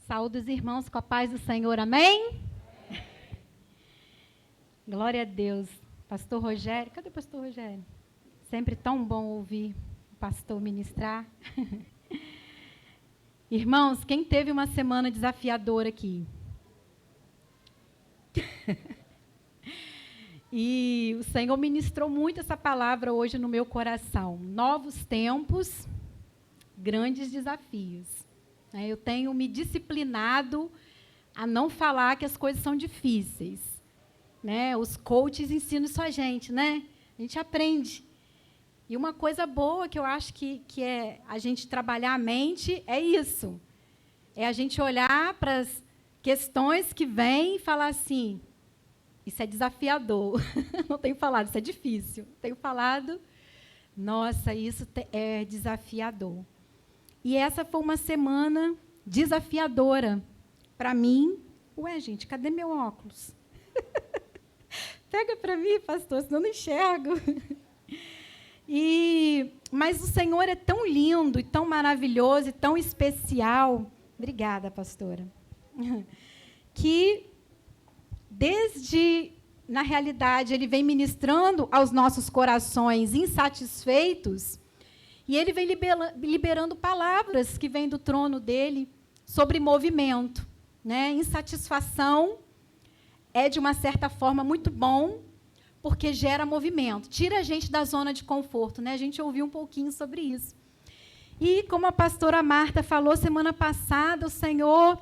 Saúde os irmãos com a paz do Senhor, amém? Glória a Deus. Pastor Rogério, cadê o pastor Rogério? Sempre tão bom ouvir o pastor ministrar. Irmãos, quem teve uma semana desafiadora aqui? E o Senhor ministrou muito essa palavra hoje no meu coração. Novos tempos, grandes desafios. Eu tenho me disciplinado a não falar que as coisas são difíceis. Os coaches ensinam isso a gente, né? A gente aprende. E uma coisa boa que eu acho que é a gente trabalhar a mente é isso. É a gente olhar para as questões que vêm e falar assim, isso é desafiador. Não tenho falado, isso é difícil. Tenho falado, nossa, isso é desafiador. E essa foi uma semana desafiadora para mim. Ué, gente, cadê meu óculos? Pega para mim, pastor, senão eu não enxergo. Mas o Senhor é tão lindo, e tão maravilhoso, e tão especial. Obrigada, pastora. Que, na realidade, Ele vem ministrando aos nossos corações insatisfeitos, e Ele vem liberando palavras que vêm do trono dEle sobre movimento. Insatisfação é, de uma certa forma, muito bom, porque gera movimento. Tira a gente da zona de conforto. A gente ouviu um pouquinho sobre isso. E, como a pastora Marta falou, semana passada, o Senhor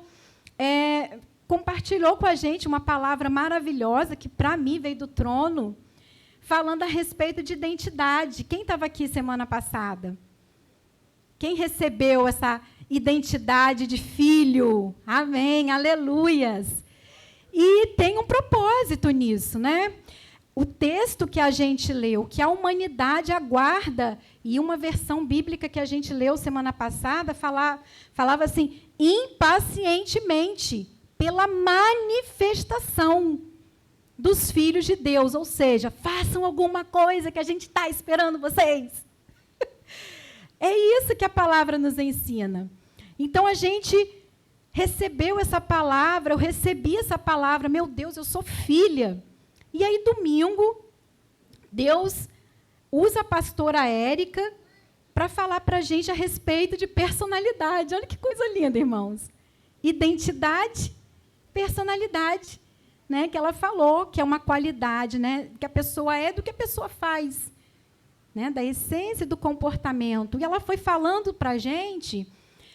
compartilhou com a gente uma palavra maravilhosa, que, para mim, veio do trono, falando a respeito de identidade. Quem estava aqui semana passada? Quem recebeu essa identidade de filho? Amém, aleluias. E tem um propósito nisso, O texto que a gente leu, que a humanidade aguarda, e uma versão bíblica que a gente leu semana passada, falava assim, impacientemente, pela manifestação dos filhos de Deus, ou seja, façam alguma coisa que a gente está esperando vocês. É isso que a palavra nos ensina. Então, a gente recebeu essa palavra, eu recebi essa palavra, meu Deus, eu sou filha. E aí, domingo, Deus usa a pastora Érica para falar para a gente a respeito de personalidade. Olha que coisa linda, irmãos. Identidade, personalidade. Que ela falou que é uma qualidade, que a pessoa é do que a pessoa faz, da essência do comportamento. E ela foi falando para a gente,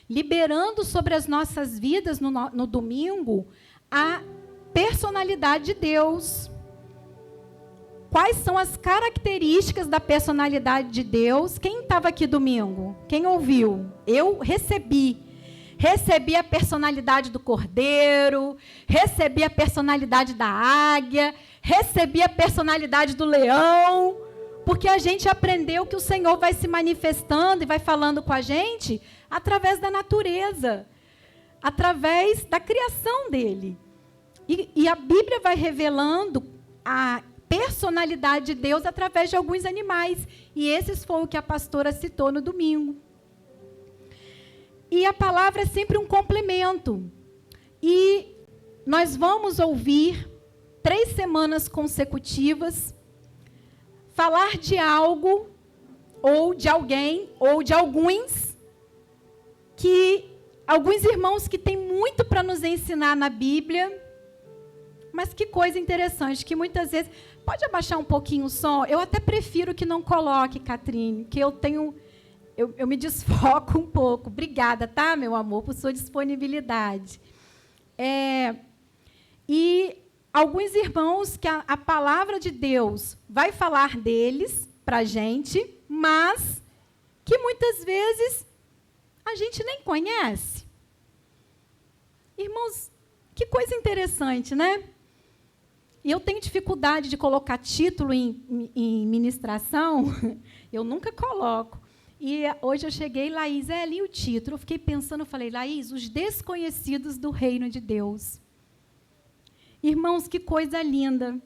liberando sobre as nossas vidas no domingo a personalidade de Deus. Quais são as características da personalidade de Deus? Quem estava aqui domingo? Quem ouviu? Eu recebi. Recebi a personalidade do cordeiro, recebi a personalidade da águia, recebi a personalidade do leão, porque a gente aprendeu que o Senhor vai se manifestando e vai falando com a gente através da natureza, através da criação dele. E a Bíblia vai revelando a personalidade de Deus através de alguns animais. E esses foi o que a pastora citou no domingo. E a palavra é sempre um complemento. E nós vamos ouvir 3 semanas consecutivas falar de algo, ou de alguém, ou de alguns irmãos que têm muito para nos ensinar na Bíblia. Mas que coisa interessante, que muitas vezes... Pode abaixar um pouquinho o som? Eu até prefiro que não coloque, Catrine, que eu me desfoco um pouco. Obrigada, tá, meu amor, por sua disponibilidade. E alguns irmãos que a palavra de Deus vai falar deles para a gente, mas que muitas vezes a gente nem conhece. Irmãos, que coisa interessante, E eu tenho dificuldade de colocar título em ministração, eu nunca coloco. E hoje eu cheguei, Laís, ali o título. Eu fiquei pensando, eu falei, Laís, os desconhecidos do reino de Deus. Irmãos, que coisa linda.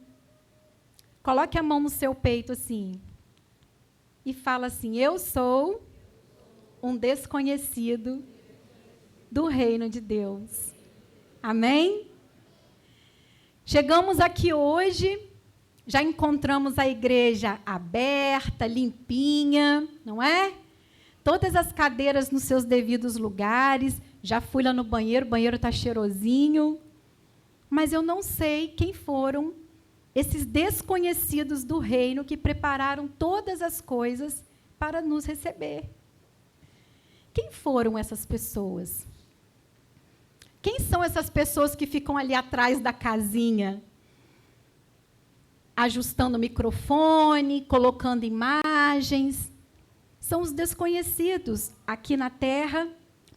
Coloque a mão no seu peito assim. E fala assim, eu sou um desconhecido do reino de Deus. Amém? Chegamos aqui hoje, já encontramos a igreja aberta, limpinha, não é? Todas as cadeiras nos seus devidos lugares. Já fui lá no banheiro, o banheiro está cheirosinho. Mas eu não sei quem foram esses desconhecidos do reino que prepararam todas as coisas para nos receber. Quem foram essas pessoas? Quem são essas pessoas que ficam ali atrás da casinha, ajustando o microfone, colocando imagens? São os desconhecidos aqui na terra,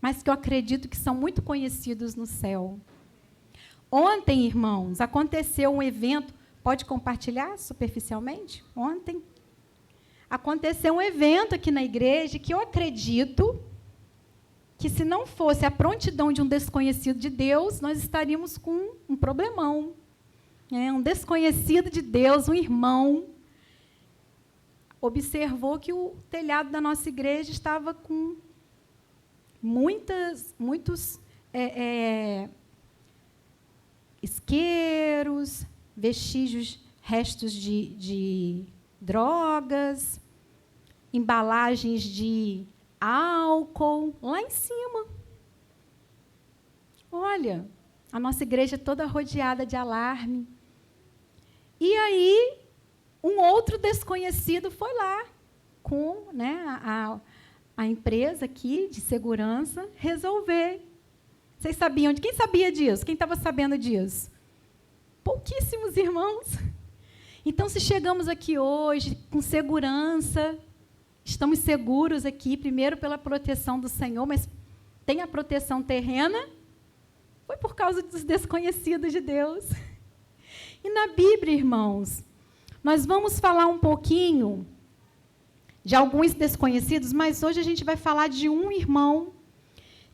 mas que eu acredito que são muito conhecidos no céu. Ontem, irmãos, aconteceu um evento, pode compartilhar superficialmente? Ontem aconteceu um evento aqui na igreja que eu acredito que, se não fosse a prontidão de um desconhecido de Deus, nós estaríamos com um problemão. Um desconhecido de Deus, um irmão, observou que o telhado da nossa igreja estava com muitos isqueiros, vestígios, restos de drogas, embalagens de álcool, lá em cima. Olha, a nossa igreja toda rodeada de alarme. E aí, um outro desconhecido foi lá com a empresa aqui de segurança resolver. Vocês sabiam? Quem sabia disso? Quem estava sabendo disso? Pouquíssimos irmãos. Então, se chegamos aqui hoje com segurança, estamos seguros aqui, primeiro pela proteção do Senhor, mas tem a proteção terrena, foi por causa dos desconhecidos de Deus. E na Bíblia, irmãos, nós vamos falar um pouquinho de alguns desconhecidos, mas hoje a gente vai falar de um irmão.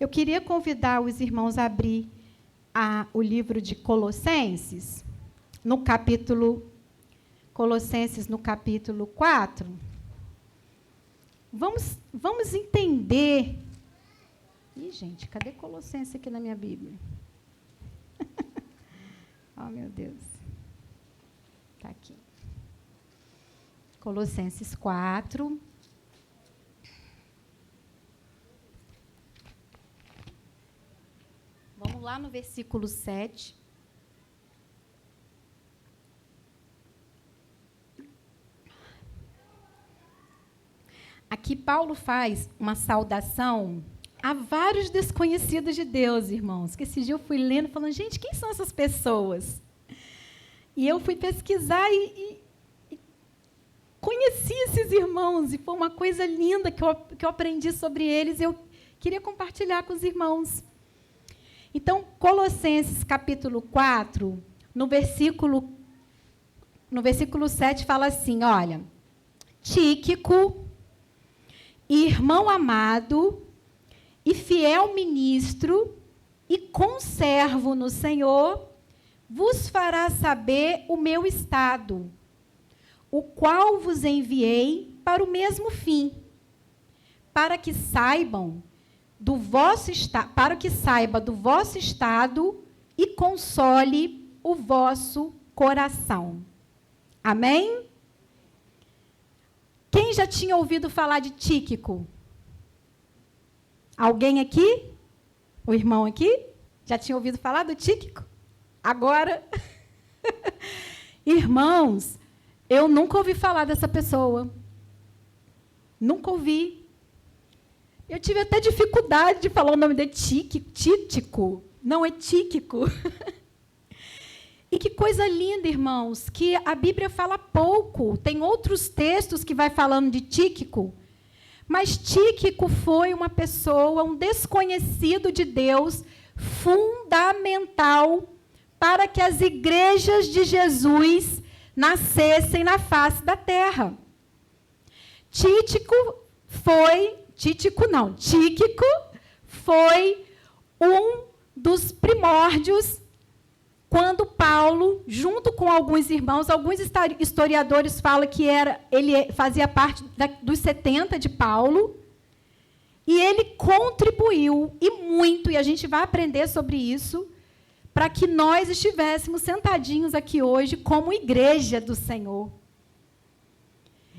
Eu queria convidar os irmãos a abrir o livro de Colossenses, Colossenses no capítulo 4. Vamos entender. Ih, gente, cadê Colossenses aqui na minha Bíblia? Oh, meu Deus. Está aqui. Colossenses 4. Vamos lá no versículo 7. Aqui Paulo faz uma saudação a vários desconhecidos de Deus, irmãos. Que esse dia eu fui lendo, falando, gente, quem são essas pessoas? E eu fui pesquisar e conheci esses irmãos, e foi uma coisa linda que eu aprendi sobre eles, e eu queria compartilhar com os irmãos. Então, Colossenses, capítulo 4, no versículo 7, fala assim, olha, Tíquico, irmão amado e fiel ministro e conservo no Senhor, vos fará saber o meu estado, o qual vos enviei para o mesmo fim, para que saiba do vosso estado e console o vosso coração. Amém? Quem já tinha ouvido falar de Tíquico? Alguém aqui? O irmão aqui? Já tinha ouvido falar do Tíquico? Agora? Irmãos, eu nunca ouvi falar dessa pessoa. Nunca ouvi. Eu tive até dificuldade de falar o nome dele, Títico. Não é Tíquico. E que coisa linda, irmãos, que a Bíblia fala pouco. Tem outros textos que vai falando de Tíquico. Mas Tíquico foi uma pessoa, um desconhecido de Deus, fundamental para que as igrejas de Jesus nascessem na face da terra. Tíquico foi um dos primórdios quando Paulo, junto com alguns irmãos, alguns historiadores falam que ele fazia parte dos 70 de Paulo, e ele contribuiu, e muito, e a gente vai aprender sobre isso, para que nós estivéssemos sentadinhos aqui hoje como igreja do Senhor.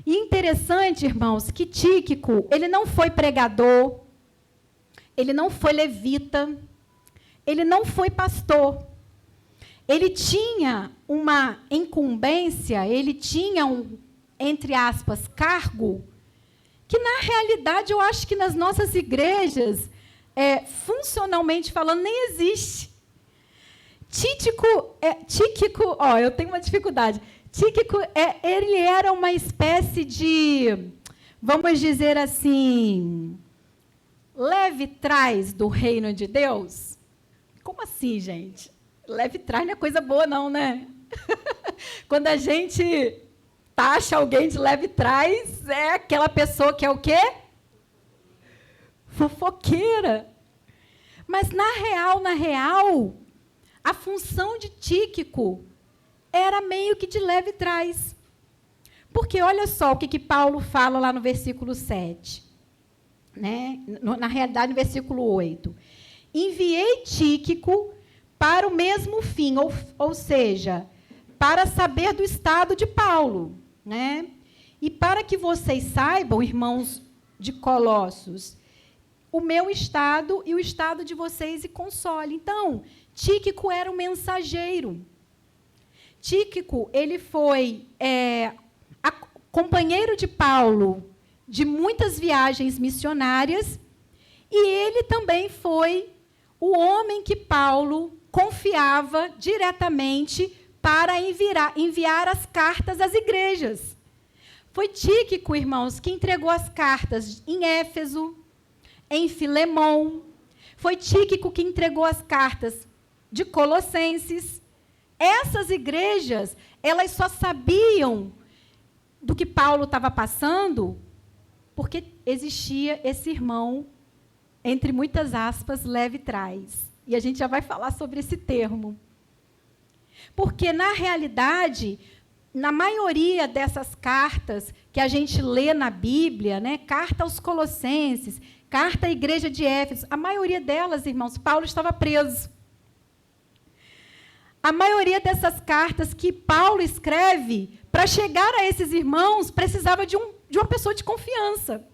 E interessante, irmãos, que Tíquico, ele não foi pregador, ele não foi levita, ele não foi pastor. Ele tinha uma incumbência, ele tinha entre aspas, cargo, que na realidade eu acho que nas nossas igrejas, funcionalmente falando, nem existe. Tíquico, eu tenho uma dificuldade. Tíquico, ele era uma espécie de, vamos dizer assim, leve trás do reino de Deus. Como assim, gente? Leve trás não é coisa boa, não, né? Quando a gente taxa alguém de leve trás, é aquela pessoa que é o quê? Fofoqueira. Mas, na real, a função de Tíquico era meio que de leve trás. Porque olha só o que Paulo fala lá no versículo 7. Né? Na realidade, no versículo 8. Enviei Tíquico para o mesmo fim, ou seja, para saber do estado de Paulo, né? E para que vocês saibam, irmãos de Colossos, o meu estado e o estado de vocês e console. Então, Tíquico era um mensageiro. Tíquico, ele foi companheiro de Paulo de muitas viagens missionárias e ele também foi o homem que Paulo confiava diretamente para enviar as cartas às igrejas. Foi Tíquico, irmãos, que entregou as cartas em Éfeso, em Filemão. Foi Tíquico que entregou as cartas de Colossenses. Essas igrejas, elas só sabiam do que Paulo estava passando porque existia esse irmão, entre muitas aspas, leve trás. E a gente já vai falar sobre esse termo. Porque, na realidade, na maioria dessas cartas que a gente lê na Bíblia, né, carta aos Colossenses, carta à igreja de Éfeso, a maioria delas, irmãos, Paulo estava preso. A maioria dessas cartas que Paulo escreve, para chegar a esses irmãos, precisava de uma pessoa de confiança.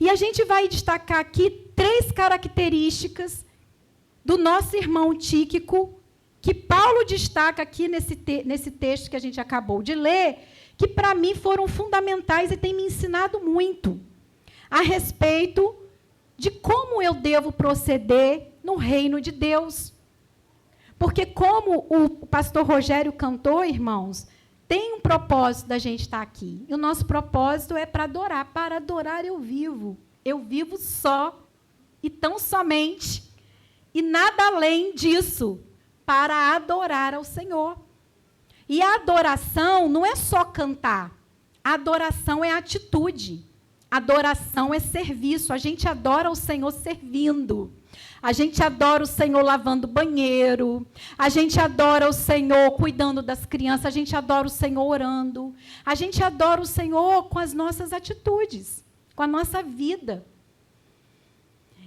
E a gente vai destacar aqui 3 características do nosso irmão Tíquico, que Paulo destaca aqui nesse texto que a gente acabou de ler, que para mim foram fundamentais e têm me ensinado muito a respeito de como eu devo proceder no reino de Deus. Porque como o pastor Rogério cantou, irmãos, tem um propósito da gente estar aqui. E o nosso propósito é para adorar. Para adorar eu vivo. Eu vivo só e tão somente. E nada além disso, para adorar ao Senhor. E a adoração não é só cantar. A adoração é atitude. A adoração é serviço. A gente adora o Senhor servindo. A gente adora o Senhor lavando banheiro. A gente adora o Senhor cuidando das crianças. A gente adora o Senhor orando. A gente adora o Senhor com as nossas atitudes, com a nossa vida.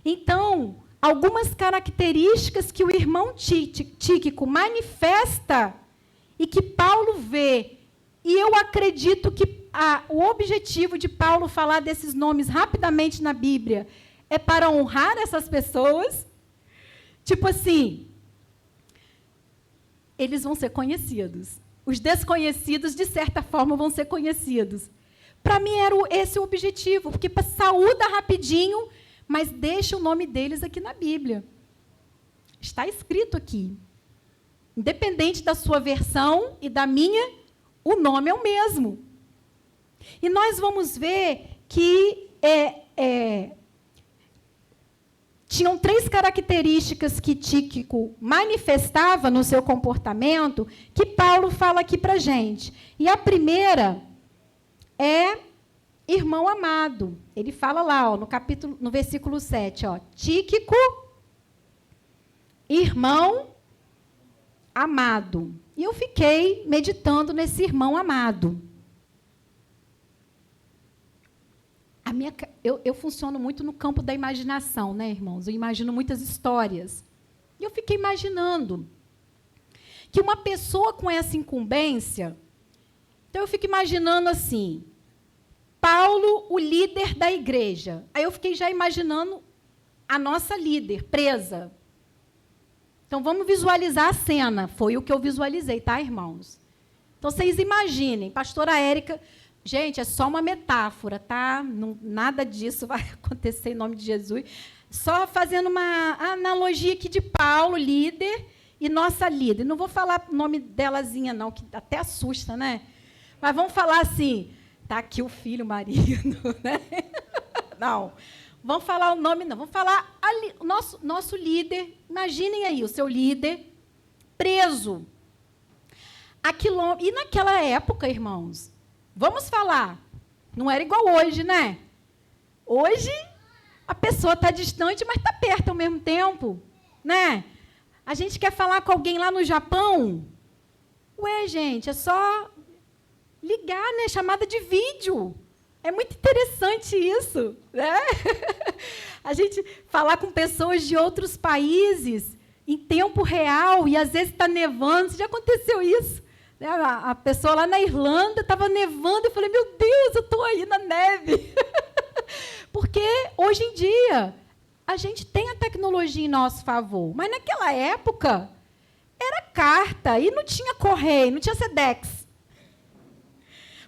Então, algumas características que o irmão Tíquico manifesta e que Paulo vê. E eu acredito que o objetivo de Paulo falar desses nomes rapidamente na Bíblia é para honrar essas pessoas. Tipo assim, eles vão ser conhecidos. Os desconhecidos, de certa forma, vão ser conhecidos. Para mim, era esse o objetivo, porque saúda rapidinho, mas deixa o nome deles aqui na Bíblia. Está escrito aqui. Independente da sua versão e da minha, o nome é o mesmo. E nós vamos ver que tinham 3 características que Tíquico manifestava no seu comportamento, que Paulo fala aqui para a gente. E a primeira é irmão amado. Ele fala lá, ó, no versículo 7, ó, Tíquico, irmão amado. E eu fiquei meditando nesse irmão amado. Eu funciono muito no campo da imaginação, né, irmãos? Eu imagino muitas histórias. E eu fiquei imaginando que uma pessoa com essa incumbência, então eu fico imaginando assim, Paulo, o líder da igreja. Aí eu fiquei já imaginando a nossa líder presa. Então vamos visualizar a cena. Foi o que eu visualizei, tá, irmãos? Então vocês imaginem, pastora Érica, gente, é só uma metáfora, tá? Não, nada disso vai acontecer em nome de Jesus. Só fazendo uma analogia aqui de Paulo, líder, e nossa líder. Não vou falar o nome delazinha, não, que até assusta, né? Mas vamos falar assim, tá aqui o filho, o marido, né? Não, vamos falar o nome, não. Vamos falar o nosso líder. Imaginem aí o seu líder preso. E naquela época, irmãos, vamos falar, não era igual hoje, né? Hoje, a pessoa está distante, mas está perto ao mesmo tempo, né? A gente quer falar com alguém lá no Japão. Ué, gente, é só ligar, né? Chamada de vídeo. É muito interessante isso, né? A gente falar com pessoas de outros países em tempo real e às vezes está nevando. Já aconteceu isso? Né? A pessoa lá na Irlanda estava nevando e eu falei, meu Deus, eu estou aí na neve. Porque hoje em dia a gente tem a tecnologia em nosso favor, mas naquela época era carta e não tinha correio, não tinha Sedex.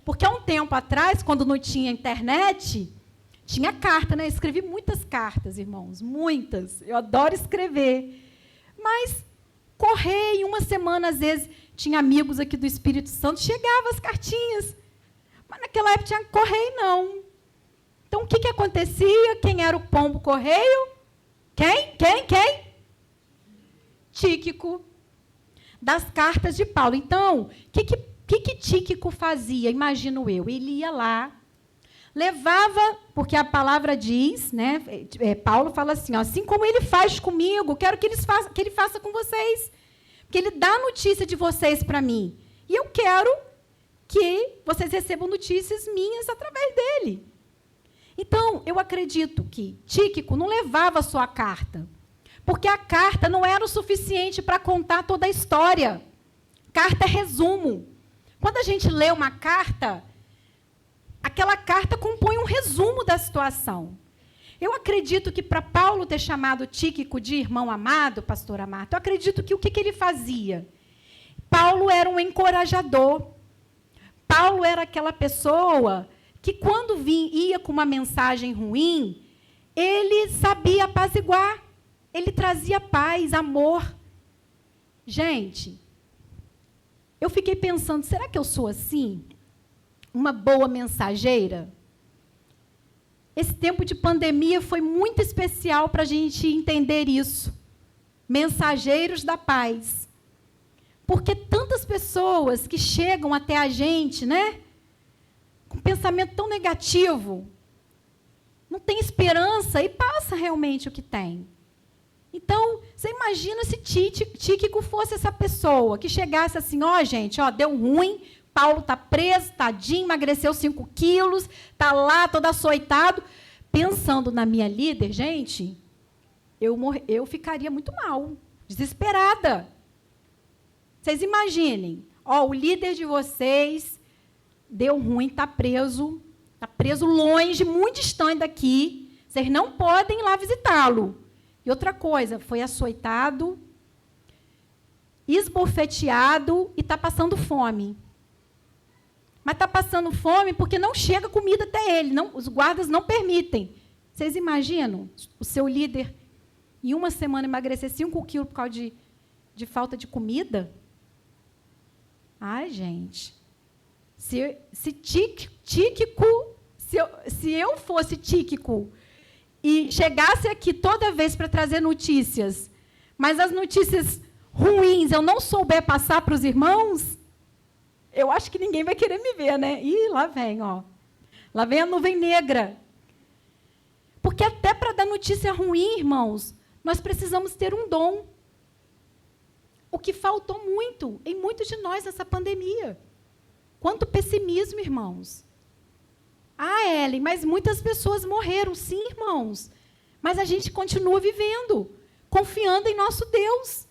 Porque há um tempo atrás, quando não tinha internet, tinha carta, né? Eu escrevi muitas cartas, irmãos, muitas. Eu adoro escrever. Mas correio, uma semana, às vezes, tinha amigos aqui do Espírito Santo, chegavam as cartinhas. Mas naquela época tinha correio, não. Então, o que acontecia? Quem era o pombo correio? Quem? Tíquico. Das cartas de Paulo. Então, o que Tíquico fazia? Imagino eu. Ele ia lá, levava, porque a palavra diz, né? Paulo fala assim, ó, assim como ele faz comigo, quero que ele faça com vocês. Porque ele dá notícia de vocês para mim. E eu quero que vocês recebam notícias minhas através dele. Então, eu acredito que Tíquico não levava só a carta, porque a carta não era o suficiente para contar toda a história. Carta é resumo. Quando a gente lê uma carta, aquela carta compõe um resumo da situação. Eu acredito que para Paulo ter chamado Tíquico de irmão amado, pastor Amado, eu acredito que o que ele fazia? Paulo era um encorajador. Paulo era aquela pessoa que quando ia com uma mensagem ruim, ele sabia apaziguar, ele trazia paz, amor. Gente, eu fiquei pensando, será que eu sou assim? Uma boa mensageira? Esse tempo de pandemia foi muito especial para a gente entender isso. Mensageiros da paz. Porque tantas pessoas que chegam até a gente, né? Com pensamento tão negativo, não tem esperança e passa realmente o que tem. Então, você imagina se Tíquico fosse essa pessoa que chegasse assim, ó, gente, ó, deu ruim, Paulo está preso, tadinho, emagreceu 5 quilos, está lá todo açoitado. Pensando na minha líder, gente, eu ficaria muito mal, desesperada. Vocês imaginem, ó, o líder de vocês deu ruim, está preso longe, muito distante daqui, vocês não podem ir lá visitá-lo. E outra coisa, foi açoitado, esbofeteado e está passando fome. Mas está passando fome porque não chega comida até ele, não, os guardas não permitem. Vocês imaginam o seu líder, em uma semana, emagrecer 5 quilos por causa de falta de comida? Ai, gente, se eu fosse Tíquico e chegasse aqui toda vez para trazer notícias, mas as notícias ruins eu não souber passar para os irmãos, eu acho que ninguém vai querer me ver, né? Ih, lá vem, ó. Lá vem a nuvem negra. Porque até para dar notícia ruim, irmãos, nós precisamos ter um dom. O que faltou muito em muitos de nós nessa pandemia. Quanto pessimismo, irmãos. Ah, Ellen, mas muitas pessoas morreram. Sim, irmãos. Mas a gente continua vivendo. confiando em nosso Deus,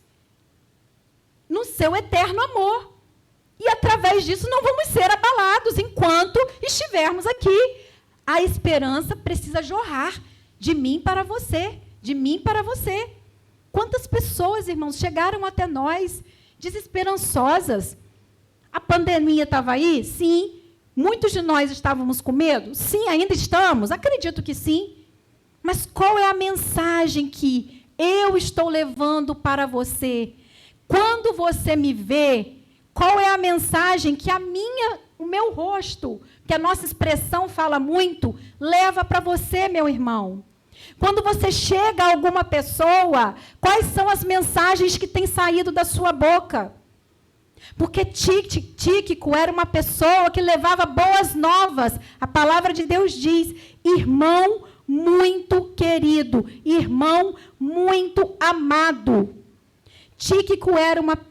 no seu eterno amor. E através disso não vamos ser abalados enquanto estivermos aqui. A esperança precisa jorrar de mim para você, de mim para você. Quantas pessoas, irmãos, chegaram até nós desesperançosas? A pandemia estava aí? Sim. Muitos de nós estávamos com medo? Sim, ainda estamos? Acredito que sim. Mas qual é a mensagem que eu estou levando para você? Quando você me vê, qual é a mensagem que o meu rosto, que a nossa expressão fala muito, leva para você, meu irmão? Quando você chega a alguma pessoa, quais são as mensagens que têm saído da sua boca? Porque Tíquico era uma pessoa que levava boas novas. A palavra de Deus diz: irmão muito querido, irmão muito amado. Tíquico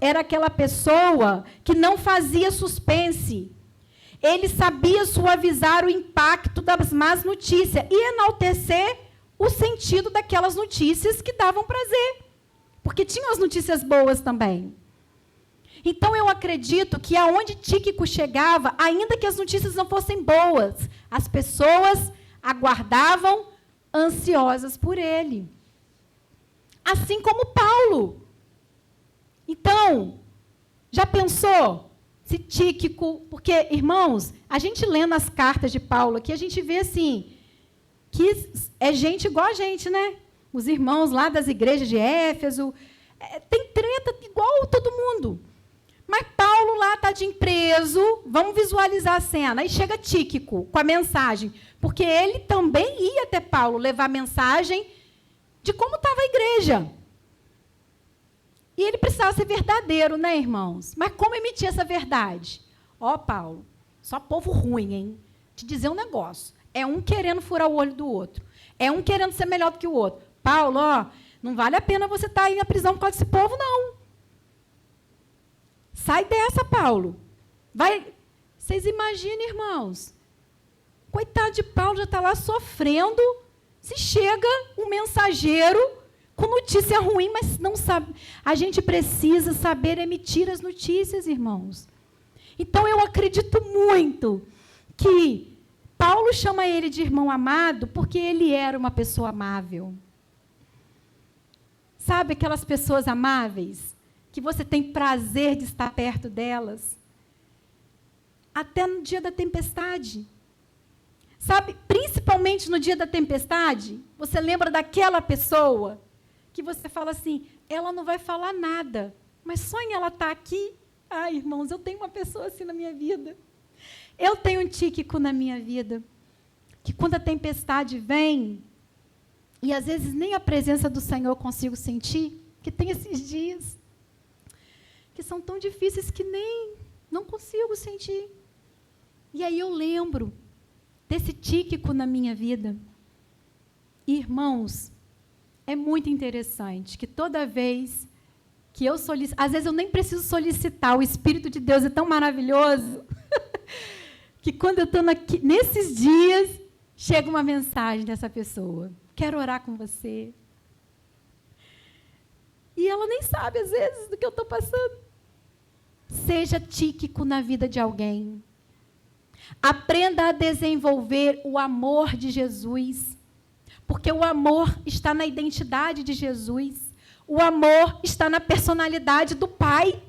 era aquela pessoa que não fazia suspense. Ele sabia suavizar o impacto das más notícias e enaltecer o sentido daquelas notícias que davam prazer. Porque tinham as notícias boas também. Então, eu acredito que aonde Tíquico chegava, ainda que as notícias não fossem boas, as pessoas aguardavam ansiosas por ele. Assim como Paulo. Então, já pensou se Tíquico... Porque, irmãos, a gente lendo as cartas de Paulo aqui, a gente vê assim, que é gente igual a gente, né? Os irmãos lá das igrejas de Éfeso, tem treta igual todo mundo. Mas Paulo lá está preso, vamos visualizar a cena. Aí chega Tíquico com a mensagem, porque ele também ia até Paulo levar a mensagem de como estava a igreja. E ele precisava ser verdadeiro, né, irmãos? Mas como emitir essa verdade? Ó, Paulo, só povo ruim, hein? Te dizer um negócio. É um querendo furar o olho do outro. É um querendo ser melhor do que o outro. Paulo, ó, não vale a pena você estar aí na prisão por causa desse povo, não. Sai dessa, Paulo. Vai. Vocês imaginem, irmãos. Coitado de Paulo, já está lá sofrendo. Se chega um mensageiro com notícia ruim, mas não sabe. A gente precisa saber emitir as notícias, irmãos. Então, eu acredito muito que Paulo chama ele de irmão amado porque ele era uma pessoa amável. Sabe aquelas pessoas amáveis? Que você tem prazer de estar perto delas? Até no dia da tempestade. Sabe, principalmente no dia da tempestade, você lembra daquela pessoa que você fala assim, ela não vai falar nada, mas só em ela estar aqui, ai, irmãos, eu tenho uma pessoa assim na minha vida. Eu tenho um Tíquico na minha vida, que quando a tempestade vem, e às vezes nem a presença do Senhor eu consigo sentir, que tem esses dias, que são tão difíceis que não consigo sentir. E aí eu lembro desse Tíquico na minha vida. E, irmãos, é muito interessante que toda vez que eu solicito, às vezes eu nem preciso solicitar, o Espírito de Deus é tão maravilhoso, que quando eu estou nesses dias, chega uma mensagem dessa pessoa. Quero orar com você. E ela nem sabe, às vezes, do que eu estou passando. Seja Tíquico na vida de alguém. Aprenda a desenvolver o amor de Jesus. Porque o amor está na identidade de Jesus. O amor está na personalidade do Pai.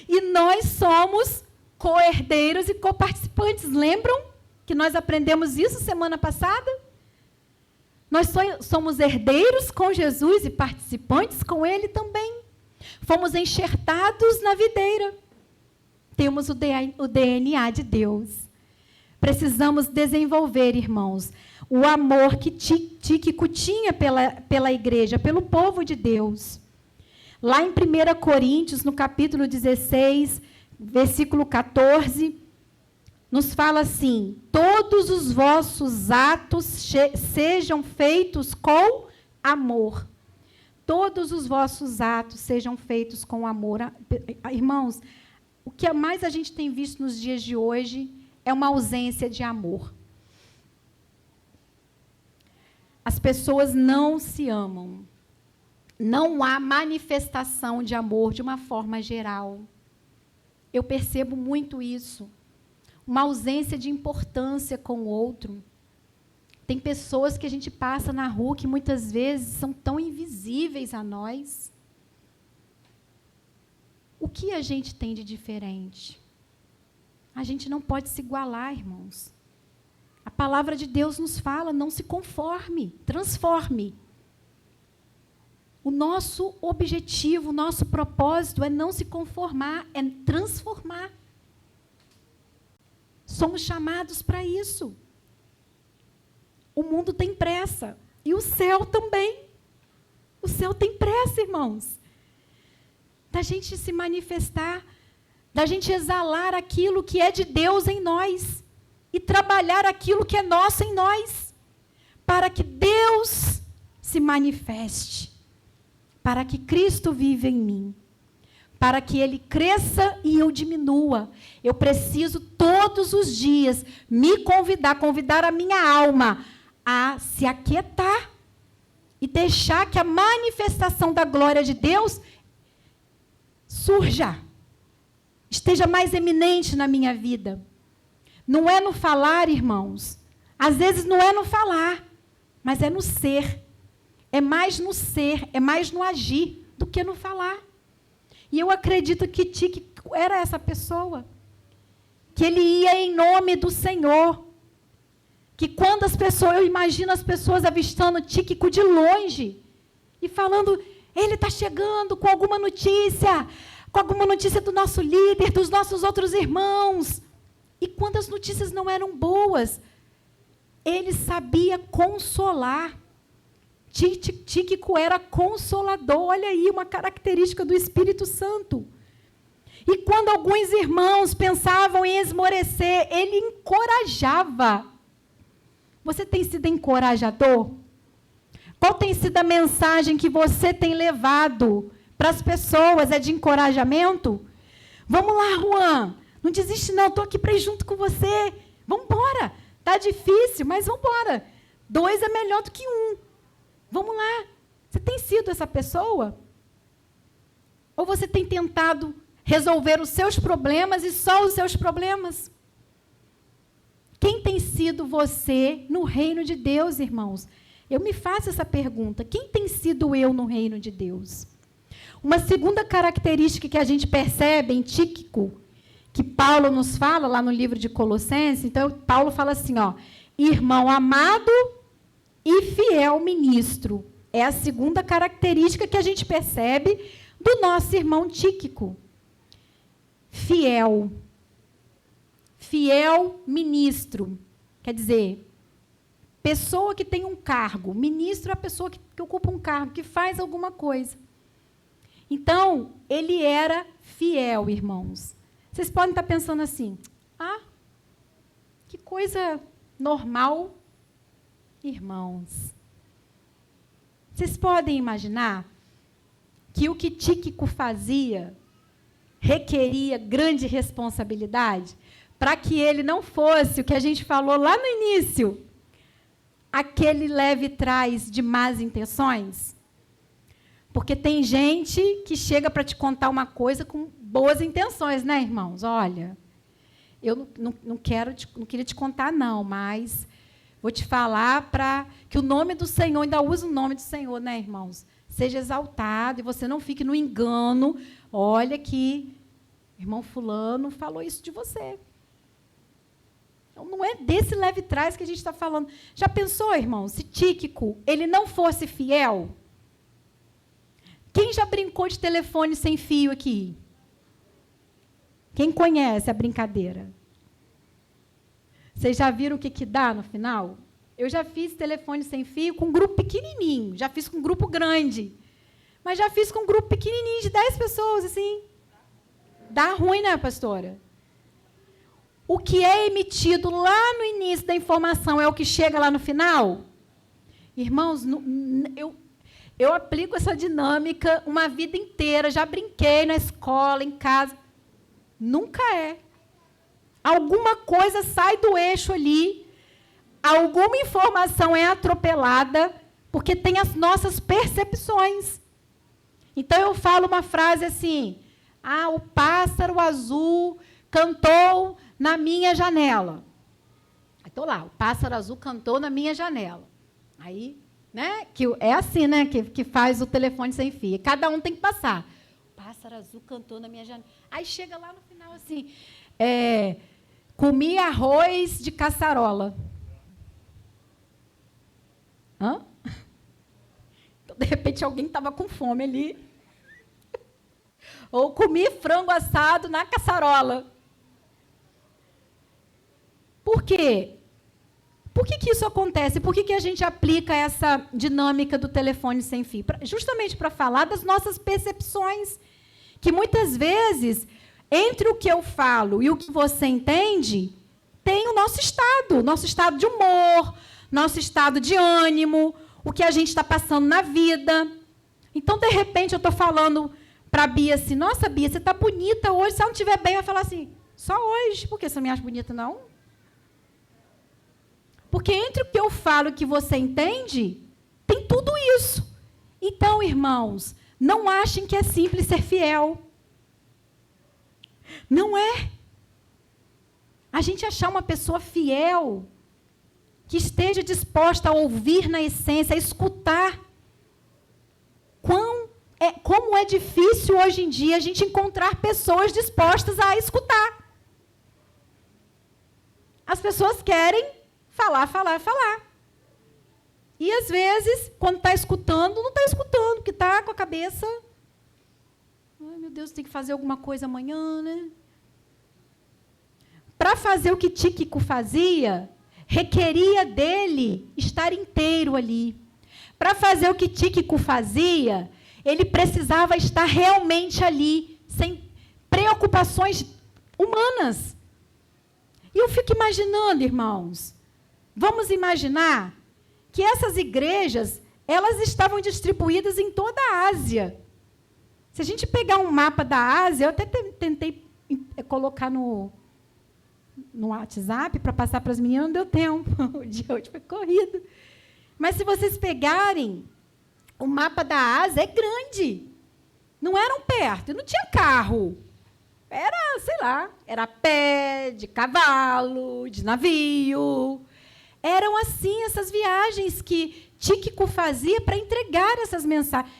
E nós somos co-herdeiros e co-participantes. Lembram que nós aprendemos isso semana passada? Nós somos herdeiros com Jesus e participantes com Ele também. Fomos enxertados na videira. Temos o DNA de Deus. Precisamos desenvolver, irmãos, o amor que Tíquico tinha pela igreja, pelo povo de Deus. Lá em 1 Coríntios, no capítulo 16, versículo 14, nos fala assim: todos os vossos atos sejam feitos com amor. Todos os vossos atos sejam feitos com amor. Irmãos, o que mais a gente tem visto nos dias de hoje é uma ausência de amor. As pessoas não se amam. não há manifestação de amor de uma forma geral. Eu percebo muito isso. Uma ausência de importância com o outro. Tem pessoas que a gente passa na rua que muitas vezes são tão invisíveis a nós. O que a gente tem de diferente? A gente não pode se igualar, irmãos. A palavra de Deus nos fala, não se conforme, transforme. O nosso objetivo, o nosso propósito é não se conformar, é transformar. Somos chamados para isso. O mundo tem pressa. E o céu também. O céu tem pressa, irmãos. Da gente se manifestar, da gente exalar aquilo que é de Deus em nós. E trabalhar aquilo que é nosso em nós. Para que Deus se manifeste. Para que Cristo viva em mim. Para que Ele cresça e eu diminua. Eu preciso todos os dias me convidar a minha alma a se aquietar e deixar que a manifestação da glória de Deus surja, esteja mais eminente na minha vida. Não é no falar, irmãos. Às vezes não é no falar, mas é no ser. É mais no ser, é mais no agir do que no falar. E eu acredito que Tíquico era essa pessoa. Que ele ia em nome do Senhor. Que quando as pessoas, eu imagino as pessoas avistando Tíquico de longe. E falando, ele está chegando com alguma notícia do nosso líder, dos nossos outros irmãos. E quando as notícias não eram boas, ele sabia consolar. Tíquico era consolador, olha aí, uma característica do Espírito Santo. E quando alguns irmãos pensavam em esmorecer, ele encorajava. Você tem sido encorajador? Qual tem sido a mensagem que você tem levado para as pessoas? É de encorajamento? Vamos lá, Juan, não desiste não, estou aqui para ir junto com você. Vamos embora, está difícil, mas vamos embora. 2 é melhor do que 1. Vamos lá. Você tem sido essa pessoa? Ou você tem tentado resolver os seus problemas e só os seus problemas? Quem tem sido você no reino de Deus, irmãos? Eu me faço essa pergunta. Quem tem sido eu no reino de Deus? Uma segunda característica que a gente percebe em Tíquico, que Paulo nos fala lá no livro de Colossenses, então Paulo fala assim, ó, irmão amado e fiel ministro. É a segunda característica que a gente percebe do nosso irmão Tíquico. Fiel. Fiel ministro. Quer dizer, pessoa que tem um cargo. Ministro é a pessoa que ocupa um cargo, que faz alguma coisa. Então, ele era fiel, irmãos. Vocês podem estar pensando assim, que coisa normal. Irmãos, vocês podem imaginar que o que Tíquico fazia requeria grande responsabilidade para que ele não fosse o que a gente falou lá no início, aquele leve trás de más intenções? Porque tem gente que chega para te contar uma coisa com boas intenções, né, irmãos? Olha, eu não queria te contar, não, mas vou te falar para que o nome do Senhor, ainda usa o nome do Senhor, né, irmãos? Seja exaltado e você não fique no engano. Olha que irmão fulano falou isso de você. Então, não é desse leve trás que a gente está falando. Já pensou, irmão, se Tíquico ele não fosse fiel? Quem já brincou de telefone sem fio aqui? Quem conhece a brincadeira? Vocês já viram o que dá no final? Eu já fiz telefone sem fio com um grupo pequenininho, já fiz com um grupo grande, mas já fiz com um grupo pequenininho de 10 pessoas, assim. Dá ruim, né, pastora? O que é emitido lá no início da informação é o que chega lá no final? Irmãos, eu aplico essa dinâmica uma vida inteira, já brinquei na escola, em casa. Nunca é. Alguma coisa sai do eixo ali, alguma informação é atropelada, porque tem as nossas percepções. Então, eu falo uma frase assim, o pássaro azul cantou na minha janela. Estou lá, o pássaro azul cantou na minha janela. Aí, né, que é assim, né, que faz o telefone sem fio. Cada um tem que passar. O pássaro azul cantou na minha janela. Aí chega lá no final assim, comi arroz de caçarola. Hã? Então, de repente, alguém estava com fome ali. Ou comi frango assado na caçarola. Por quê? Por que isso acontece? Por que a gente aplica essa dinâmica do telefone sem fio? Justamente para falar das nossas percepções, que muitas vezes, entre o que eu falo e o que você entende, tem o nosso estado de humor, nosso estado de ânimo, o que a gente está passando na vida. Então, de repente, eu estou falando para a Bia assim, nossa, Bia, você está bonita hoje, se ela não estiver bem, vai falar assim, só hoje, por que você não me acha bonita, não? Porque entre o que eu falo e o que você entende, tem tudo isso. Então, irmãos, não achem que é simples ser fiel. Não é. A gente achar uma pessoa fiel, que esteja disposta a ouvir na essência, a escutar. Como é difícil hoje em dia a gente encontrar pessoas dispostas a escutar. As pessoas querem falar. E, às vezes, quando está escutando, não está escutando, porque está com a cabeça... Ai, meu Deus, tem que fazer alguma coisa amanhã, né? Para fazer o que Tíquico fazia, requeria dele estar inteiro ali. Para fazer o que Tíquico fazia, ele precisava estar realmente ali, sem preocupações humanas. E eu fico imaginando, irmãos... Vamos imaginar que essas igrejas, elas estavam distribuídas em toda a Ásia. Se a gente pegar um mapa da Ásia, eu até tentei colocar no WhatsApp para passar para as meninas, não deu tempo. O dia hoje foi corrido. Mas se vocês pegarem, o mapa da Ásia é grande. Não eram perto, não tinha carro. Era, sei lá, era a pé, de cavalo, de navio. Eram assim essas viagens que Tíquico fazia para entregar essas mensagens.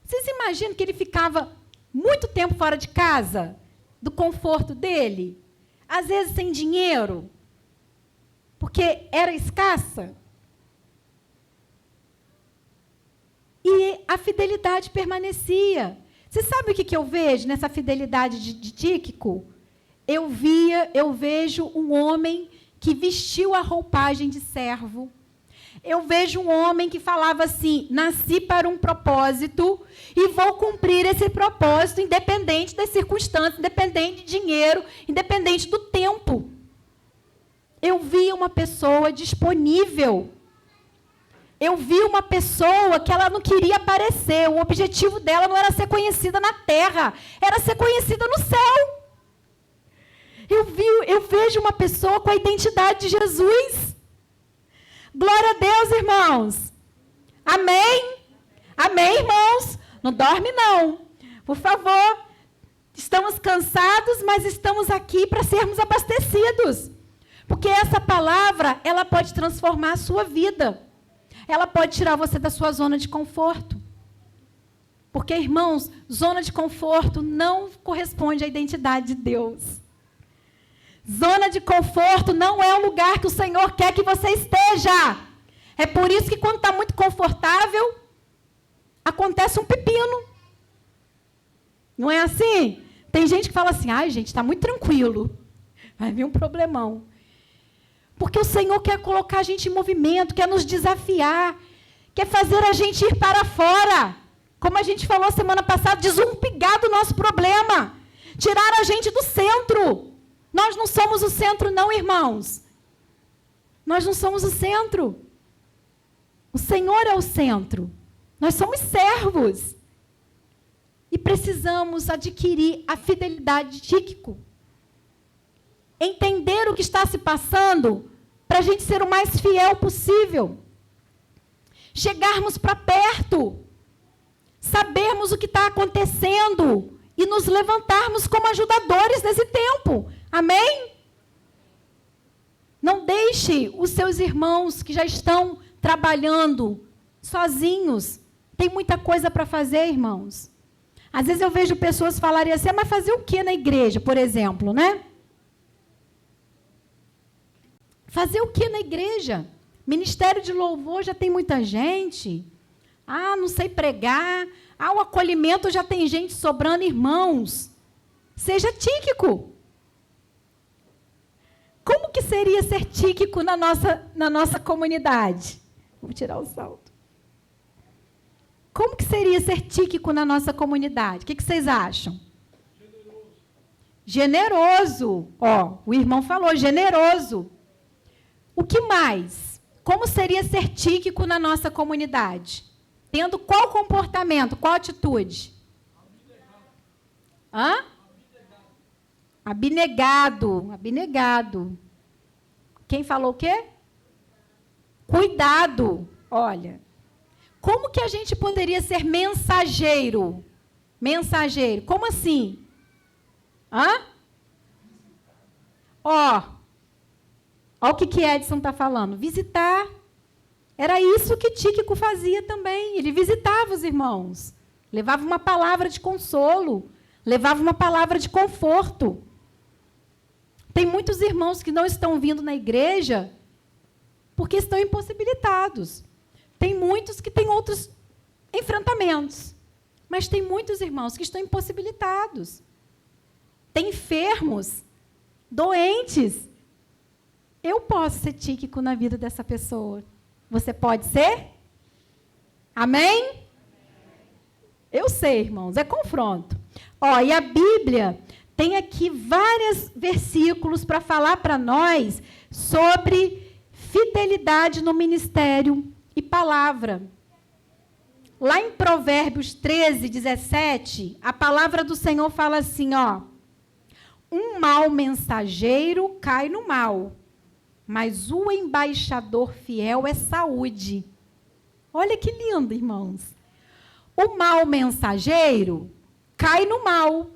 Vocês imaginam que ele ficava muito tempo fora de casa, do conforto dele? Às vezes sem dinheiro, porque era escassa? E a fidelidade permanecia. Você sabe o que eu vejo nessa fidelidade de Tíquico? Eu vejo um homem que vestiu a roupagem de servo. Eu vejo um homem que falava assim, nasci para um propósito e vou cumprir esse propósito independente das circunstâncias, independente de dinheiro, independente do tempo. Eu vi uma pessoa disponível. Eu vi uma pessoa que ela não queria aparecer. O objetivo dela não era ser conhecida na terra, era ser conhecida no céu. Eu vejo uma pessoa com a identidade de Jesus. Glória a Deus, irmãos. Amém? Amém, irmãos? Não dorme, não. Por favor. Estamos cansados, mas estamos aqui para sermos abastecidos. Porque essa palavra, ela pode transformar a sua vida. Ela pode tirar você da sua zona de conforto. Porque, irmãos, zona de conforto não corresponde à identidade de Deus. Zona de conforto não é o lugar que o Senhor quer que você esteja. É por isso que quando está muito confortável, acontece um pepino. Não é assim? Tem gente que fala assim, ai, gente, está muito tranquilo. Vai vir um problemão. Porque o Senhor quer colocar a gente em movimento, quer nos desafiar, quer fazer a gente ir para fora. Como a gente falou semana passada, desumpigar do nosso problema. Tirar a gente do centro. Nós não somos o centro, não, irmãos. Nós não somos o centro. O Senhor é o centro. Nós somos servos. E precisamos adquirir a fidelidade de Tíquico. Entender o que está se passando para a gente ser o mais fiel possível. Chegarmos para perto. sabermos o que está acontecendo e nos levantarmos como ajudadores nesse tempo. Amém? Não deixe os seus irmãos que já estão trabalhando sozinhos. Tem muita coisa para fazer, irmãos. Às vezes eu vejo pessoas falarem assim, mas fazer o que na igreja, por exemplo, né? Fazer o que na igreja? Ministério de louvor já tem muita gente. Ah, não sei pregar. Ah, o acolhimento já tem gente sobrando, irmãos. Seja tíquico. Como que seria ser tíquico na nossa comunidade? Vou tirar o salto. Como que seria ser tíquico na nossa comunidade? O que vocês acham? Generoso. Ó, o irmão falou, generoso. O que mais? Como seria ser tíquico na nossa comunidade? Tendo qual comportamento, qual atitude? Hã? Abnegado. Abnegado. Quem falou o quê? Cuidado. Olha, como que a gente poderia ser mensageiro? Mensageiro, como assim? Hã? Ó o que Edson está falando. Visitar. Era isso que Tíquico fazia também. Ele visitava os irmãos. Levava uma palavra de consolo. Levava uma palavra de conforto. Tem muitos irmãos que não estão vindo na igreja porque estão impossibilitados. Tem muitos que têm outros enfrentamentos. Mas tem muitos irmãos que estão impossibilitados. Tem enfermos, doentes. Eu posso ser tíquico na vida dessa pessoa. Você pode ser? Amém? Eu sei, irmãos, é confronto. Ó, e a Bíblia tem aqui vários versículos para falar para nós sobre fidelidade no ministério e palavra. Lá em Provérbios 13, 17, a palavra do Senhor fala assim, ó. Um mau mensageiro cai no mal, mas o embaixador fiel é saúde. Olha que lindo, irmãos. O mau mensageiro cai no mal,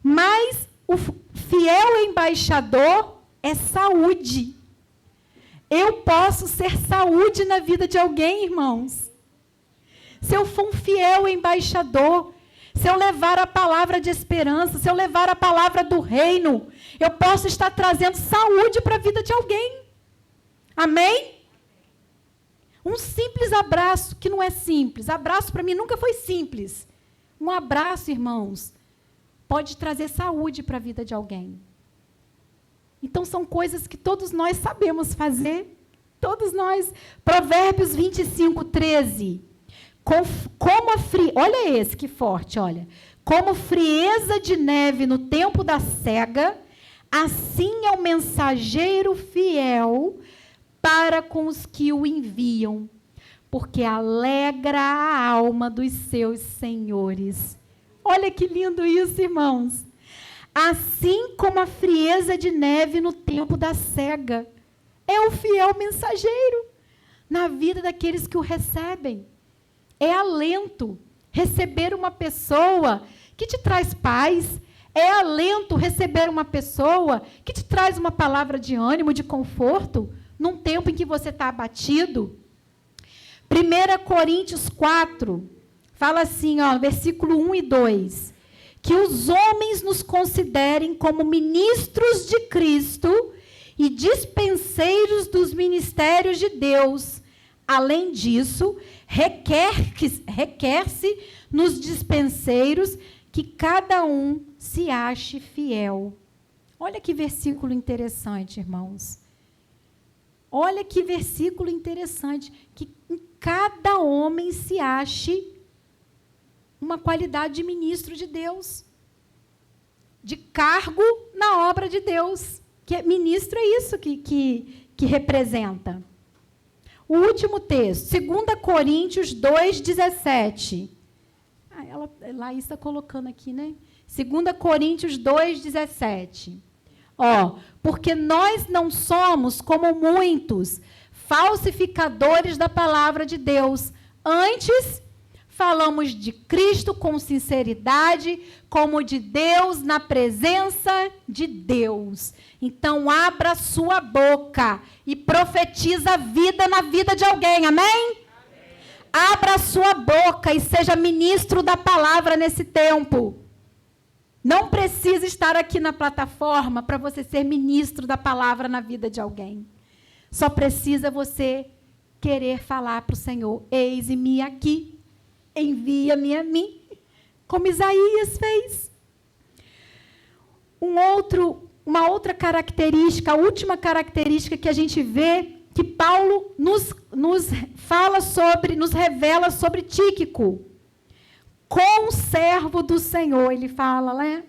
mas o fiel embaixador é saúde. Eu posso ser saúde na vida de alguém, irmãos. Se eu for um fiel embaixador, se eu levar a palavra de esperança, se eu levar a palavra do reino, eu posso estar trazendo saúde para a vida de alguém. Amém? Um simples abraço, que não é simples. Abraço para mim nunca foi simples. Um abraço, irmãos, pode trazer saúde para a vida de alguém. Então, são coisas que todos nós sabemos fazer. Todos nós. Provérbios 25, 13. Olha esse, que forte, olha. Como frieza de neve no tempo da cega, assim é o mensageiro fiel para com os que o enviam, porque alegra a alma dos seus senhores. Olha que lindo isso, irmãos. Assim como a frieza de neve no tempo da cega, é o fiel mensageiro na vida daqueles que o recebem. É alento receber uma pessoa que te traz paz. É alento receber uma pessoa que te traz uma palavra de ânimo, de conforto, num tempo em que você está abatido. 1 Coríntios 4, fala assim, ó, versículo 1 e 2. Que os homens nos considerem como ministros de Cristo e dispenseiros dos ministérios de Deus. Além disso, requer-se nos dispenseiros que cada um se ache fiel. Olha que versículo interessante, irmãos. Olha que versículo interessante. Que em cada homem se ache uma qualidade de ministro de Deus. De cargo na obra de Deus. Que ministro é isso que representa. O último texto, 2 Coríntios 2, 17. Laís está colocando aqui, né? 2 Coríntios 2, 17. Ó, porque nós não somos como muitos falsificadores da palavra de Deus. Antes, falamos de Cristo com sinceridade, como de Deus na presença de Deus. Então, abra sua boca e profetiza a vida na vida de alguém, amém? Abra a sua boca e seja ministro da palavra nesse tempo. Não precisa estar aqui na plataforma para você ser ministro da palavra na vida de alguém. Só precisa você querer falar para o Senhor: eis-me aqui, envia-me a mim, como Isaías fez. Uma outra característica, a última característica que a gente vê, que Paulo nos revela sobre Tíquico. Conservo do Senhor, ele fala, né?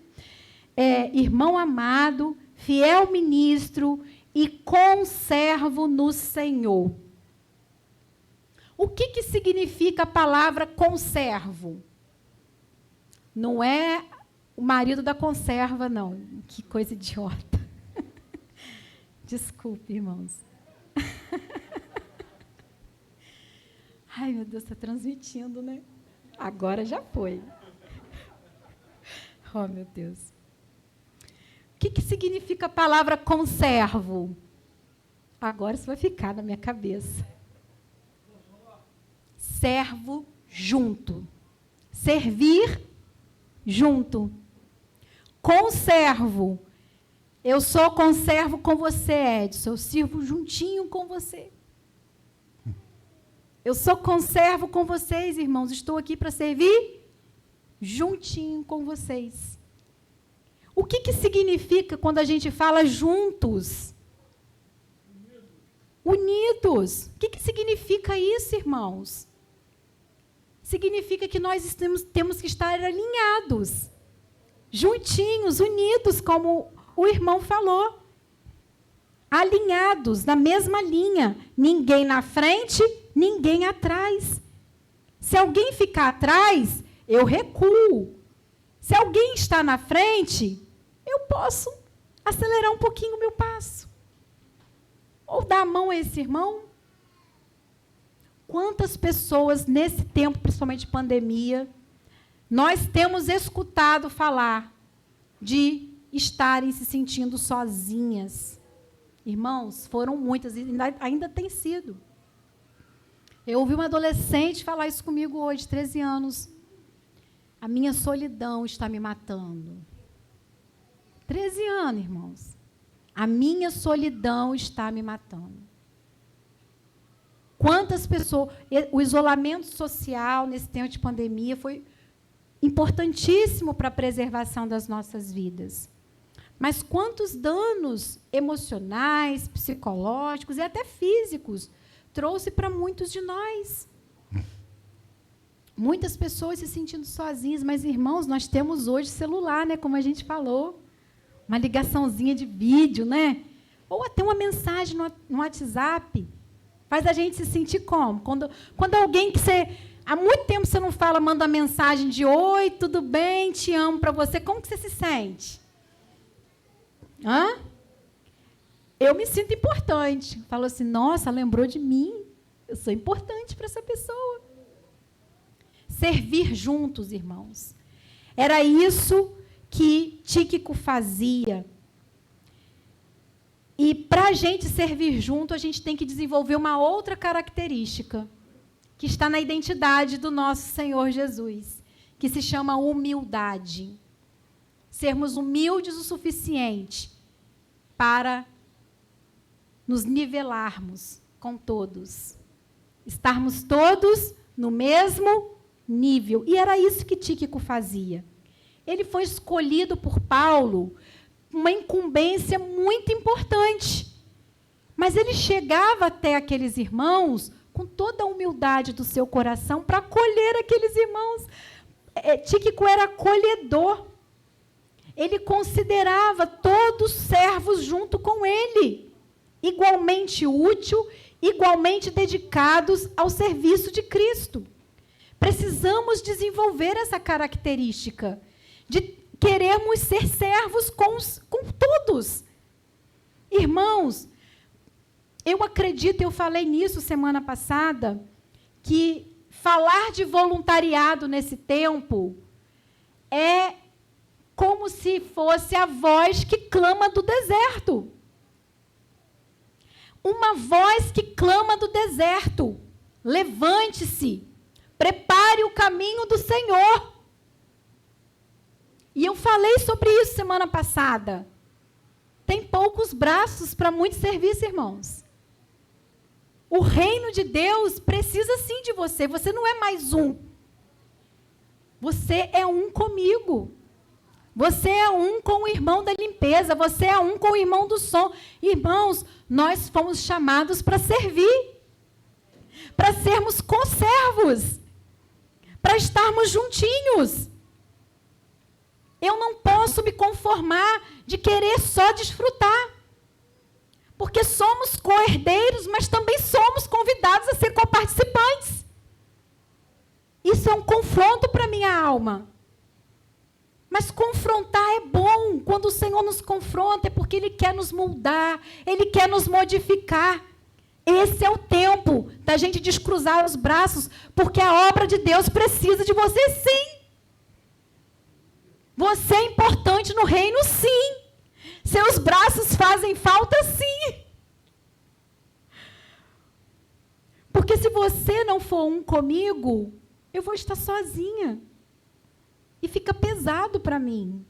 Irmão amado, fiel ministro e conservo no Senhor. O que significa a palavra conservo? Não é o marido da conserva, não. Que coisa idiota. Desculpe, irmãos. Ai, meu Deus, está transmitindo, né? Agora já foi. Oh, meu Deus. O que significa a palavra conservo? Agora isso vai ficar na minha cabeça. Servo junto. Servir junto. Conservo. Eu sou conservo com você, Edson. Eu sirvo juntinho com você. Eu sou conservo com vocês, irmãos. Estou aqui para servir juntinho com vocês. O que significa quando a gente fala juntos? Unidos. O que significa isso, irmãos? Significa que nós temos que estar alinhados, juntinhos, unidos, como o irmão falou. Alinhados, na mesma linha. Ninguém na frente, ninguém atrás. Se alguém ficar atrás, eu recuo. Se alguém está na frente, eu posso acelerar um pouquinho o meu passo. Ou dar a mão a esse irmão. Quantas pessoas, nesse tempo, principalmente de pandemia, nós temos escutado falar de estarem se sentindo sozinhas. Irmãos, foram muitas, e ainda tem sido. Eu ouvi uma adolescente falar isso comigo hoje, 13 anos. A minha solidão está me matando. 13 anos, irmãos. A minha solidão está me matando. Quantas pessoas... O isolamento social nesse tempo de pandemia foi importantíssimo para a preservação das nossas vidas. Mas quantos danos emocionais, psicológicos e até físicos trouxe para muitos de nós? Muitas pessoas se sentindo sozinhas, mas, irmãos, nós temos hoje celular, né, como a gente falou, uma ligaçãozinha de vídeo, né? Ou até uma mensagem no WhatsApp, faz a gente se sentir como? Quando alguém que você, há muito tempo você não fala, manda uma mensagem de oi, tudo bem, te amo para você, como que você se sente? Hã? Eu me sinto importante. Falo assim, nossa, lembrou de mim, eu sou importante para essa pessoa. Servir juntos, irmãos. Era isso que Tíquico fazia. E para a gente servir junto, a gente tem que desenvolver uma outra característica, que está na identidade do nosso Senhor Jesus, que se chama humildade. Sermos humildes o suficiente para nos nivelarmos com todos. Estarmos todos no mesmo nível. E era isso que Tíquico fazia. Ele foi escolhido por Paulo, uma incumbência muito importante. Mas ele chegava até aqueles irmãos com toda a humildade do seu coração para acolher aqueles irmãos. Tíquico era acolhedor. Ele considerava todos servos junto com ele, igualmente útil, igualmente dedicados ao serviço de Cristo. Precisamos desenvolver essa característica de querermos ser servos com todos. Irmãos, eu acredito, eu falei nisso semana passada, que falar de voluntariado nesse tempo é como se fosse a voz que clama do deserto. Uma voz que clama do deserto. Levante-se, prepare o caminho do Senhor. E eu falei sobre isso semana passada. Tem poucos braços para muito serviço, irmãos. O reino de Deus precisa sim de você. Você não é mais um. Você é um comigo. Você é um com o irmão da limpeza. Você é um com o irmão do som. Irmãos, nós fomos chamados para servir. Para sermos conservos. Para estarmos juntinhos. Eu não posso me conformar de querer só desfrutar. Porque somos co-herdeiros, mas também somos convidados a ser coparticipantes. Isso é um confronto para a minha alma. Mas confrontar é bom. Quando o Senhor nos confronta, é porque Ele quer nos moldar, Ele quer nos modificar. Esse é o tempo da gente descruzar os braços, porque a obra de Deus precisa de você, sim. Você é importante no reino, sim. Seus braços fazem falta, sim. Porque se você não for um comigo, eu vou estar sozinha. E fica pesado para mim.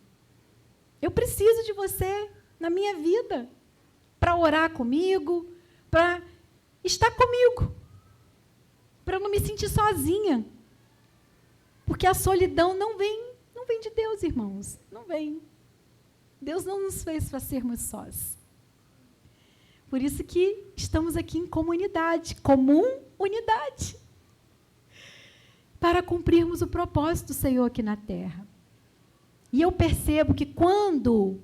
Eu preciso de você na minha vida. Para orar comigo, para estar comigo. Para eu não me sentir sozinha. Porque a solidão não vem de Deus, irmãos. Não vem. Deus não nos fez para sermos sós. Por isso que estamos aqui em comunidade, unidade, para cumprirmos o propósito do Senhor aqui na terra. E eu percebo que quando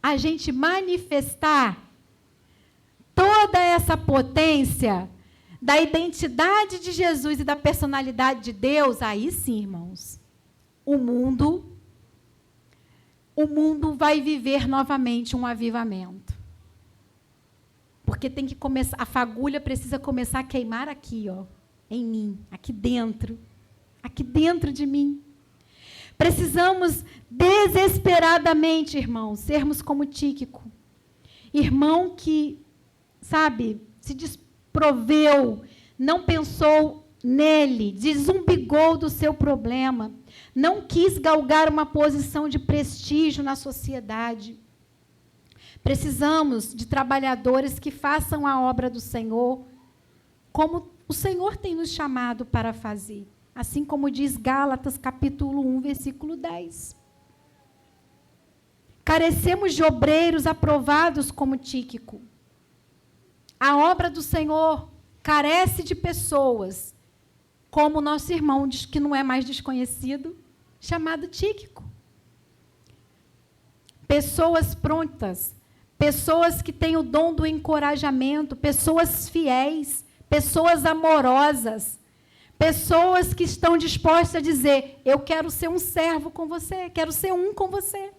a gente manifestar toda essa potência da identidade de Jesus e da personalidade de Deus, aí sim, irmãos, o mundo vai viver novamente um avivamento. Porque tem que começar, a fagulha precisa começar a queimar aqui, ó, em mim, aqui dentro de mim. Precisamos desesperadamente, irmãos, sermos como Tíquico. Irmão que, sabe, se desproveu, não pensou nele, desumbigou do seu problema, não quis galgar uma posição de prestígio na sociedade. Precisamos de trabalhadores que façam a obra do Senhor como o Senhor tem nos chamado para fazer. Assim como diz Gálatas, capítulo 1, versículo 10. Carecemos de obreiros aprovados como Tíquico. A obra do Senhor carece de pessoas como o nosso irmão, que não é mais desconhecido, chamado Tíquico. Pessoas prontas, pessoas que têm o dom do encorajamento, pessoas fiéis, pessoas amorosas, pessoas que estão dispostas a dizer, eu quero ser um servo com você, quero ser um com você.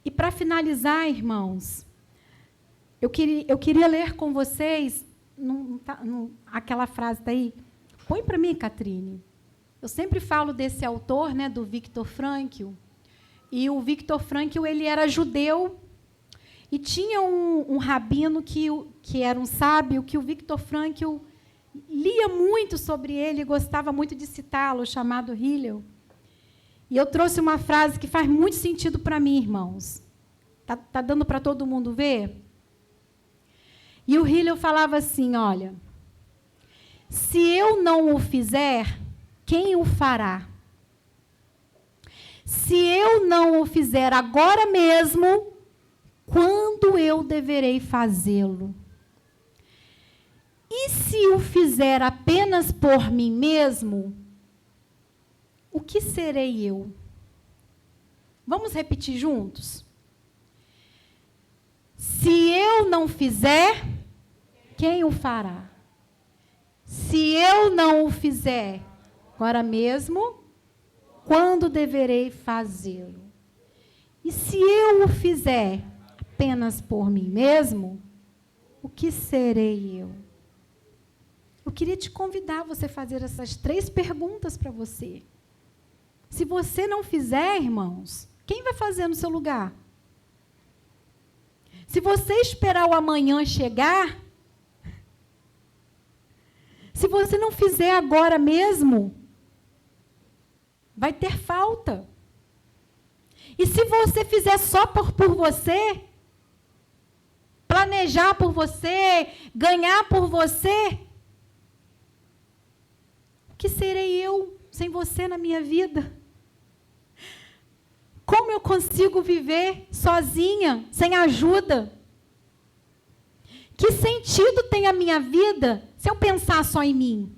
E para finalizar, irmãos, eu queria ler com vocês aquela frase daí. Põe para mim, Catrine. Eu sempre falo desse autor, né, do Viktor Frankl. E o Viktor Frankl, ele era judeu e tinha um rabino que era um sábio, que o Viktor Frankl lia muito sobre ele, gostava muito de citá-lo, chamado Hillel. E eu trouxe uma frase que faz muito sentido para mim, irmãos. Tá dando para todo mundo ver? E o Hillel falava assim, olha, se eu não o fizer, quem o fará? Se eu não o fizer agora mesmo, quando eu deverei fazê-lo? E se o fizer apenas por mim mesmo, o que serei eu? Vamos repetir juntos? Se eu não fizer, quem o fará? Se eu não o fizer agora mesmo, quando deverei fazê-lo? E se eu o fizer apenas por mim mesmo, o que serei eu? Eu queria te convidar a você fazer essas 3 perguntas para você. Se você não fizer, irmãos, quem vai fazer no seu lugar? Se você esperar o amanhã chegar, se você não fizer agora mesmo, vai ter falta. E se você fizer só por você, planejar por você, ganhar por você, o que serei eu sem você na minha vida? Como eu consigo viver sozinha, sem ajuda? Que sentido tem a minha vida se eu pensar só em mim?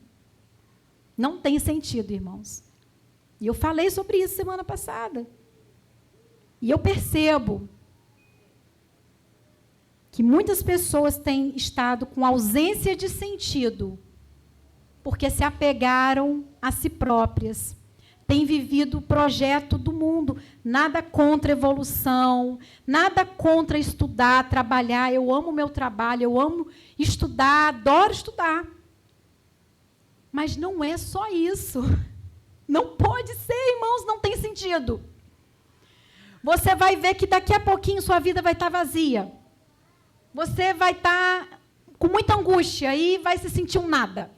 Não tem sentido, irmãos. E eu falei sobre isso semana passada. E eu percebo que muitas pessoas têm estado com ausência de sentido, porque se apegaram a si próprias. Têm vivido o projeto do mundo. Nada contra evolução, nada contra estudar, trabalhar. Eu amo o meu trabalho, eu amo estudar, adoro estudar. Mas não é só isso. Não pode ser, irmãos, não tem sentido. Você vai ver que daqui a pouquinho sua vida vai estar vazia. Você vai estar com muita angústia e vai se sentir um nada.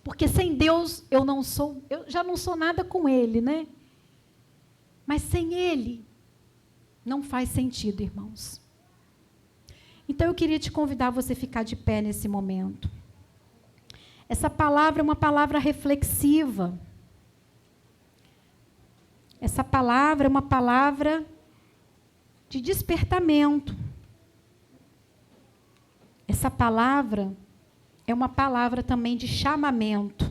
Porque sem Deus eu já não sou nada com Ele, né? Mas sem Ele não faz sentido, irmãos. Então eu queria te convidar a você ficar de pé nesse momento. Essa palavra é uma palavra reflexiva. Essa palavra é uma palavra de despertamento. Essa palavra é uma palavra também de chamamento.